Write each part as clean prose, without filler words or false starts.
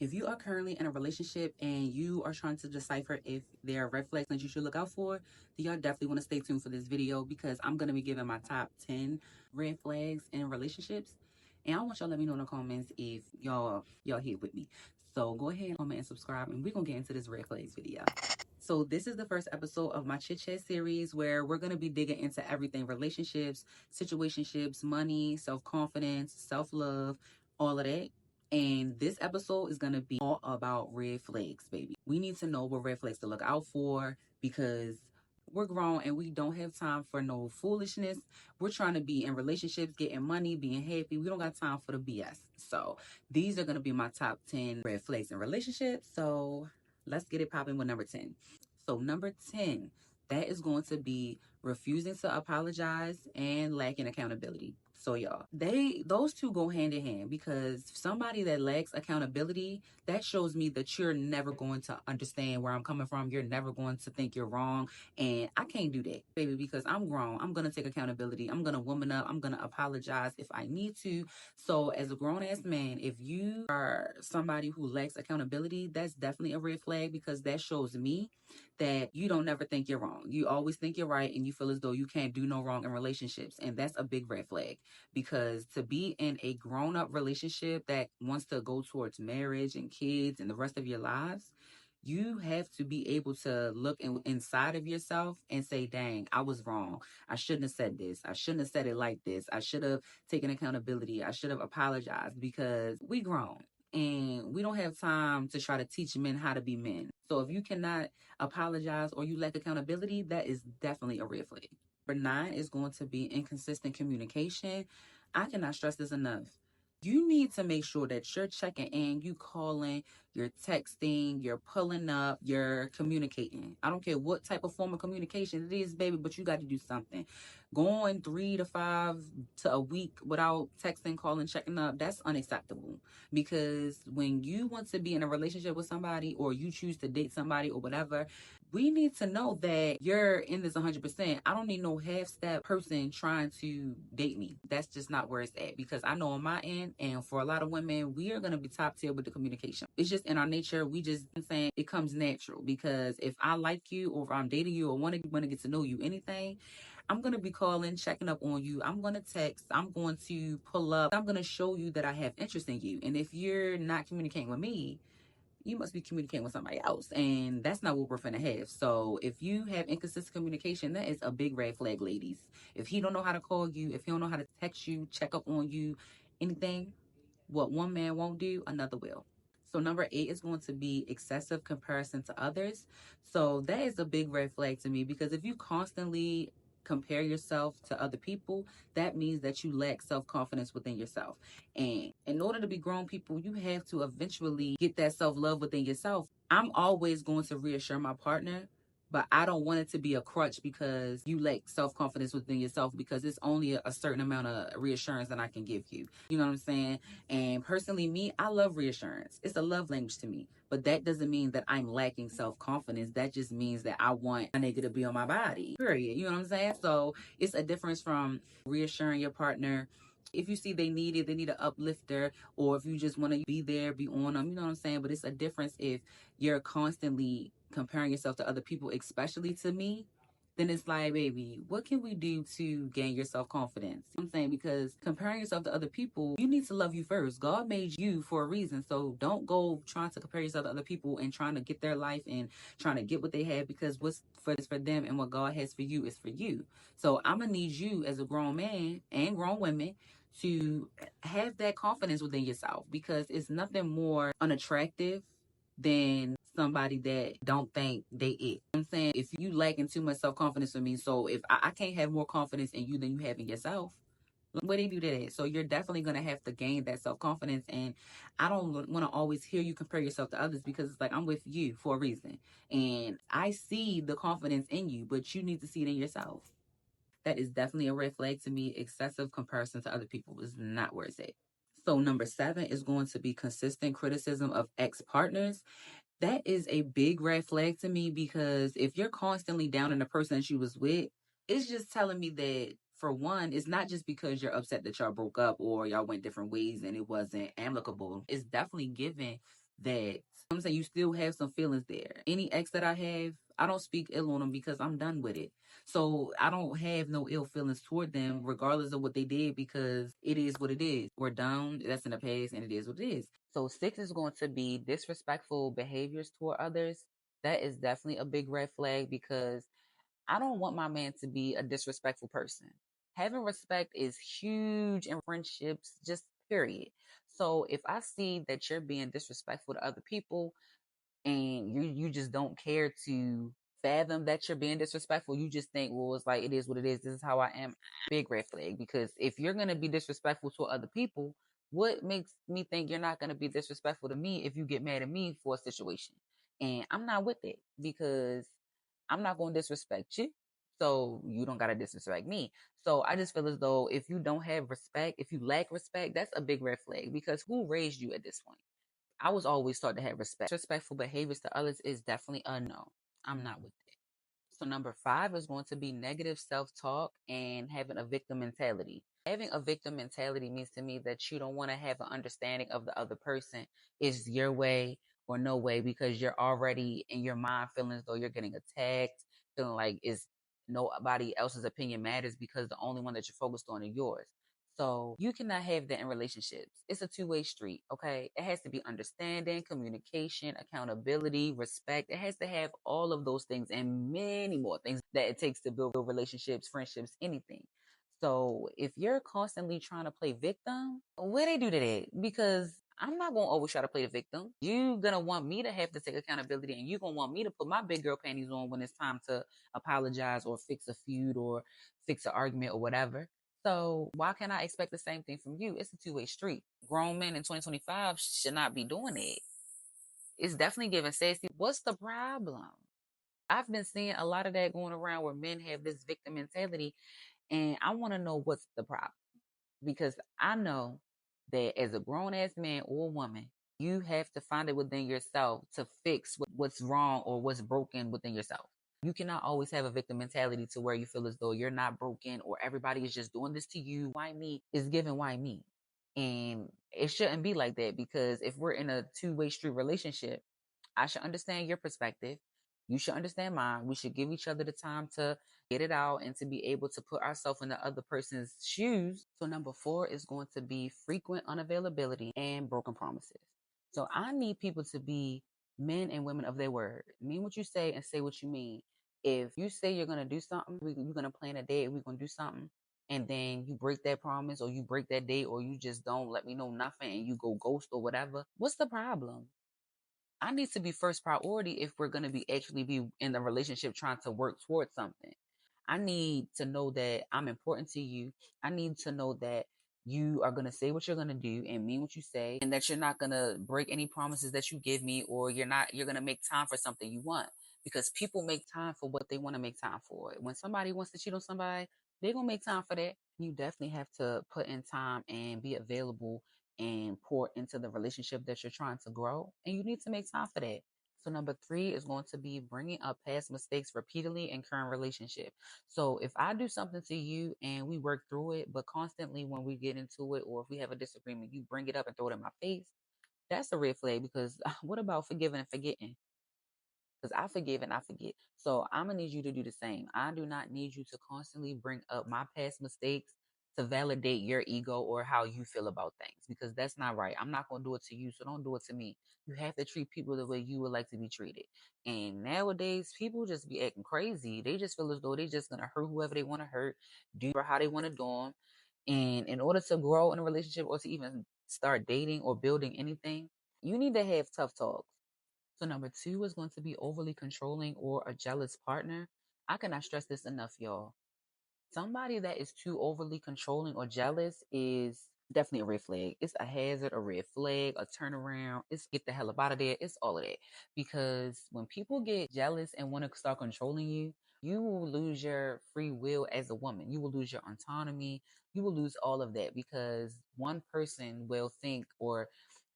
If you are currently in a relationship and you are trying to decipher if there are red flags that you should look out for, then y'all definitely want to stay tuned for this video because I'm going to be giving my top 10 red flags in relationships. And I want y'all to let me know in the comments if y'all here with me. So go ahead, comment, and subscribe, and we're going to get into this red flags video. So this is the first episode of my Chit Chat series where we're going to be digging into everything: relationships, situationships, money, self-confidence, self-love, all of that. And this episode is going to be all about red flags, baby. We need to know what red flags to look out for because we're grown and we don't have time for no foolishness. We're trying to be in relationships, getting money, being happy. We don't got time for the BS. So these are going to be my top 10 red flags in relationships. So let's get it popping with number 10. So number 10, that is going to be refusing to apologize and lacking accountability. So y'all, those two go hand in hand because somebody that lacks accountability, that shows me that you're never going to understand where I'm coming from. You're never going to think you're wrong. And I can't do that, baby, because I'm grown. I'm going to take accountability. I'm going to woman up. I'm going to apologize if I need to. So as a grown ass man, if you are somebody who lacks accountability, that's definitely a red flag because that shows me that you don't never think you're wrong. You always think you're right and you feel as though you can't do no wrong in relationships. And that's a big red flag because to be in a grown up relationship that wants to go towards marriage and kids and the rest of your lives, you have to be able to look inside of yourself and say, dang, I was wrong. I shouldn't have said this. I shouldn't have said it like this. I should have taken accountability. I should have apologized because we grown and we don't have time to try to teach men how to be men. So if you cannot apologize or you lack accountability, that is definitely a red flag. Number 9 is going to be inconsistent communication. I cannot stress this enough. You need to make sure that you're checking in, you calling, you're texting, you're pulling up, you're communicating. I don't care what type of form of communication it is, baby, but you got to do something. Going 3 to 5 to a week without texting, calling, checking up, that's unacceptable. Because when you want to be in a relationship with somebody or you choose to date somebody or whatever, we need to know that you're in this 100%. I don't need no half-step person trying to date me. That's just not where it's at because I know on my end, and for a lot of women, we are going to be top tier with the communication. It's just in our nature. We just, I'm saying, it comes natural because if I like you or if I'm dating you or want to get to know you, anything, I'm going to be calling, checking up on you. I'm going to text. I'm going to pull up. I'm going to show you that I have interest in you. And if you're not communicating with me, you must be communicating with somebody else. And that's not what we're finna have. So if you have inconsistent communication, that is a big red flag, ladies. If he don't know how to call you, if he don't know how to text you, check up on you, anything, what one man won't do, another will. So number 8 is going to be excessive comparison to others. So that is a big red flag to me because if you constantly compare yourself to other people, that means that you lack self-confidence within yourself. And in order to be grown people, you have to eventually get that self-love within yourself. I'm always going to reassure my partner, but I don't want it to be a crutch because you lack self-confidence within yourself because it's only a certain amount of reassurance that I can give you. You know what I'm saying? And personally, me, I love reassurance. It's a love language to me. But that doesn't mean that I'm lacking self-confidence. That just means that I want a nigga to be on my body. Period. You know what I'm saying? So it's a difference from reassuring your partner. If you see they need it, they need an uplifter, or if you just want to be there, be on them, you know what I'm saying? But it's a difference if you're constantly comparing yourself to other people, especially to me, then it's like, baby, what can we do to gain your self-confidence? I'm saying because comparing yourself to other people, you need to love you first. God made you for a reason. So don't go trying to compare yourself to other people and trying to get their life and trying to get what they have because what's for them and what God has for you is for you. So I'm going to need you as a grown man and grown women to have that confidence within yourself because it's nothing more unattractive than somebody that don't think they it. I'm saying if you lacking too much self-confidence in me, so if I can't have more confidence in you than you have in yourself, where do you do that at? So you're definitely going to have to gain that self-confidence. And I don't want to always hear you compare yourself to others because it's like I'm with you for a reason. And I see the confidence in you, but you need to see it in yourself. That is definitely a red flag to me. Excessive comparison to other people is not where it's at. So number 7 is going to be consistent criticism of ex-partners. That is a big red flag to me because if you're constantly down on the person that you was with, it's just telling me that for one, it's not just because you're upset that y'all broke up or y'all went different ways and it wasn't amicable. It's definitely given that I'm saying you still have some feelings there. Any ex that I have, I don't speak ill on them because I'm done with it. So I don't have no ill feelings toward them, regardless of what they did, because it is what it is. We're done. That's in the past, and it is what it is. So 6 is going to be disrespectful behaviors toward others. That is definitely a big red flag because I don't want my man to be a disrespectful person. Having respect is huge in friendships, just period. So if I see that you're being disrespectful to other people, and you just don't care to fathom that you're being disrespectful, you just think, well, it's like, it is what it is, this is how I am. Big red flag, because if you're going to be disrespectful to other people, what makes me think you're not going to be disrespectful to me if you get mad at me for a situation? And I'm not with it, because I'm not going to disrespect you, so you don't got to disrespect me. So I just feel as though if you don't have respect, if you lack respect, that's a big red flag, because who raised you at this point? I was always taught to have respect. Respectful behaviors to others is definitely a no. I'm not with it. So number 5 is going to be negative self-talk and having a victim mentality. Having a victim mentality means to me that you don't want to have an understanding of the other person. It's your way or no way, because you're already in your mind feeling as though you're getting attacked, feeling like it's nobody else's opinion matters because the only one that you're focused on is yours. So you cannot have that in relationships. It's a two-way street, okay? It has to be understanding, communication, accountability, respect. It has to have all of those things and many more things that it takes to build relationships, friendships, anything. So if you're constantly trying to play victim, where they do that at? Because I'm not gonna always try to play the victim. You're gonna want me to have to take accountability, and you're gonna want me to put my big girl panties on when it's time to apologize or fix a feud or fix an argument or whatever. So why can't I expect the same thing from you? It's a two-way street. Grown men in 2025 should not be doing it. It's definitely giving sassy. What's the problem? I've been seeing a lot of that going around where men have this victim mentality, and I want to know what's the problem. Because I know that as a grown ass man or woman, you have to find it within yourself to fix what's wrong or what's broken within yourself. You cannot always have a victim mentality to where you feel as though you're not broken or everybody is just doing this to you. Why me? Is given why me? And it shouldn't be like that, because if we're in a two-way street relationship, I should understand your perspective. You should understand mine. We should give each other the time to get it out and to be able to put ourselves in the other person's shoes. So number 4 is going to be frequent unavailability and broken promises. So I need people to be men and women of their word. Mean what you say and say what you mean. If you say you're going to do something, you're going to plan a date, we're going to do something, and then you break that promise or you break that date or you just don't let me know nothing and you go ghost or whatever, what's the problem? I need to be first priority if we're going to be actually be in the relationship trying to work towards something. I need to know that I'm important to you. I need to know that you are going to say what you're going to do and mean what you say, and that you're not going to break any promises that you give me, or you're going to make time for something you want, because people make time for what they want to make time for. When somebody wants to cheat on somebody, they're going to make time for that. You definitely have to put in time and be available and pour into the relationship that you're trying to grow. And you need to make time for that. So number 3 is going to be bringing up past mistakes repeatedly in current relationship. So if I do something to you and we work through it, but constantly when we get into it or if we have a disagreement, you bring it up and throw it in my face, that's a red flag, because what about forgiving and forgetting? Because I forgive and I forget. So I'm gonna need you to do the same. I do not need you to constantly bring up my past mistakes to validate your ego or how you feel about things, because that's not right. I'm not gonna do it to you, so don't do it to me. You have to treat people the way you would like to be treated. And nowadays, people just be acting crazy. They just feel as though they just gonna hurt whoever they want to hurt, do how they want to do them. And in order to grow in a relationship or to even start dating or building anything, you need to have tough talks. So number 2 is going to be overly controlling or a jealous partner. I cannot stress this enough, y'all. Somebody that is too overly controlling or jealous is definitely a red flag. It's a hazard, a red flag, a turnaround. It's get the hell up out of there. It's all of that. Because when people get jealous and want to start controlling you, you will lose your free will as a woman. You will lose your autonomy. You will lose all of that, because one person will think, or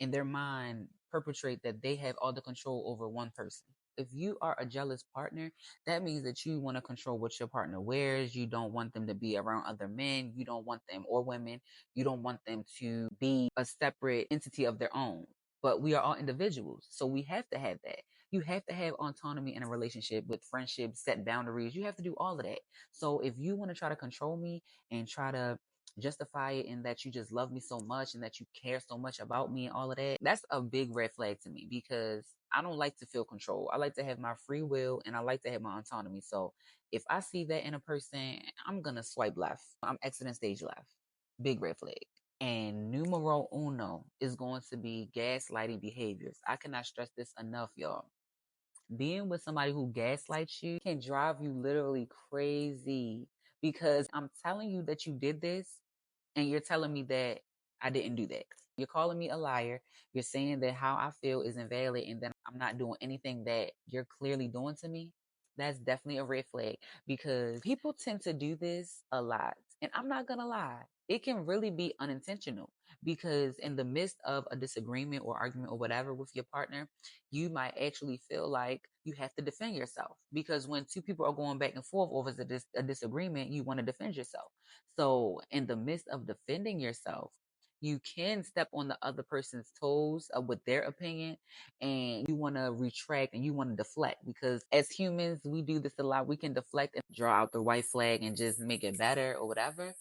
in their mind perpetrate, that they have all the control over one person. If you are a jealous partner, that means that you want to control what your partner wears. You don't want them to be around other men. You don't want them, or women, you don't want them to be a separate entity of their own. but we are all individuals. So we have to have that. You have to have autonomy in a relationship with friendships, set boundaries. You have to do all of that. So if you want to try to control me and try to justify it in that you just love me so much and that you care so much about me and all of that, that's a big red flag to me because I don't like to feel control. I like to have my free will and I like to have my autonomy. So if I see that in a person, I'm going to swipe left. I'm exiting stage left. Big red flag. And numero uno is going to be gaslighting behaviors. I cannot stress this enough, y'all. Being with somebody who gaslights you can drive you literally crazy because I'm telling you that you did this and you're telling me that I didn't do that. You're calling me a liar. You're saying that how I feel is invalid and that I'm not doing anything that you're clearly doing to me. That's definitely a red flag because people tend to do this a lot. And I'm not going to lie, it can really be unintentional because in the midst of a disagreement or argument or whatever with your partner, you might actually feel like you have to defend yourself because when two people are going back and forth over a disagreement, you want to defend yourself. So, in the midst of defending yourself, you can step on the other person's toes with their opinion and you want to retract and you want to deflect because as humans, we do this a lot. We can deflect and draw out the white flag and just make it better or whatever.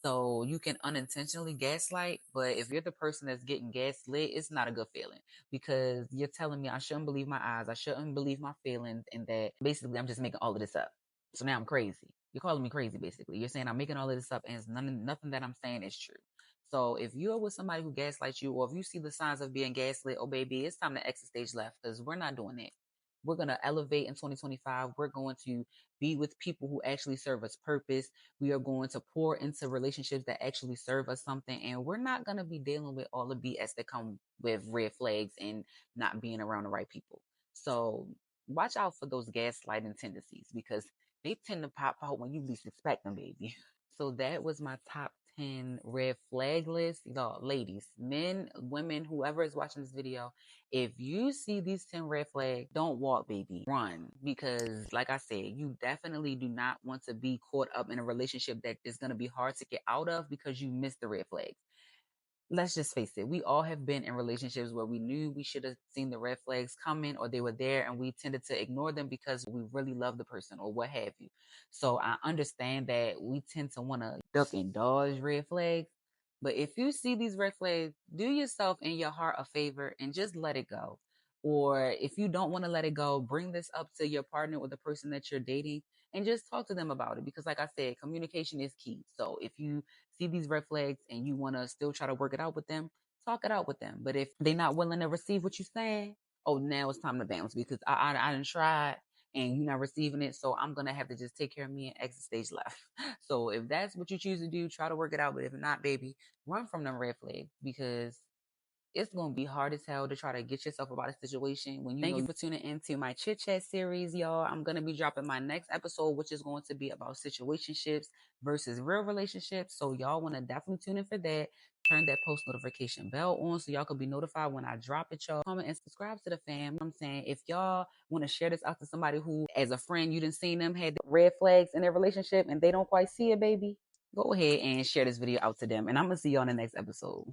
So you can unintentionally gaslight, but if you're the person that's getting gaslit, it's not a good feeling because you're telling me I shouldn't believe my eyes, I shouldn't believe my feelings, and that basically I'm just making all of this up. So now I'm crazy. You're calling me crazy, basically. You're saying I'm making all of this up, and it's nothing that I'm saying is true. So if you're with somebody who gaslights you, or if you see the signs of being gaslit, oh baby, it's time to exit stage left because we're not doing it. We're gonna elevate in 2025. We're going to be with people who actually serve us purpose. We are going to pour into relationships that actually serve us something, and we're not gonna be dealing with all the BS that come with red flags and not being around the right people. So watch out for those gaslighting tendencies because they tend to pop out when you least expect them, baby. So that was my top 10 red flag list. Y'all, ladies, men, women, whoever is watching this video, if you see these 10 red flags, don't walk, baby. Run. Because, like I said, you definitely do not want to be caught up in a relationship that is going to be hard to get out of because you missed the red flags. Let's just face it, we all have been in relationships where we knew we should have seen the red flags coming or they were there and we tended to ignore them because we really love the person or what have you. So I understand that we tend to want to duck and dodge red flags. But if you see these red flags, do yourself and your heart a favor and just let it go. Or if you don't want to let it go, bring this up to your partner or the person that you're dating and just talk to them about it. Because like I said, communication is key. So if you see these red flags and you want to still try to work it out with them, talk it out with them. But if they're not willing to receive what you're saying, oh, now it's time to bounce because I didn't try and you're not receiving it. So I'm going to have to just take care of me and exit stage left. So if that's what you choose to do, try to work it out. But if not, baby, run from them red flags because it's going to be hard as hell to try to get yourself about a situation when you Thank you for tuning into my chit chat series, y'all. I'm going to be dropping my next episode, which is going to be about situationships versus real relationships. So y'all want to definitely tune in for that. Turn that post notification bell on so y'all can be notified when I drop it, y'all. Comment and subscribe to the fam. I'm saying if y'all want to share this out to somebody who, as a friend, you didn't see them had red flags in their relationship and they don't quite see it, baby, go ahead and share this video out to them. And I'm going to see y'all in the next episode.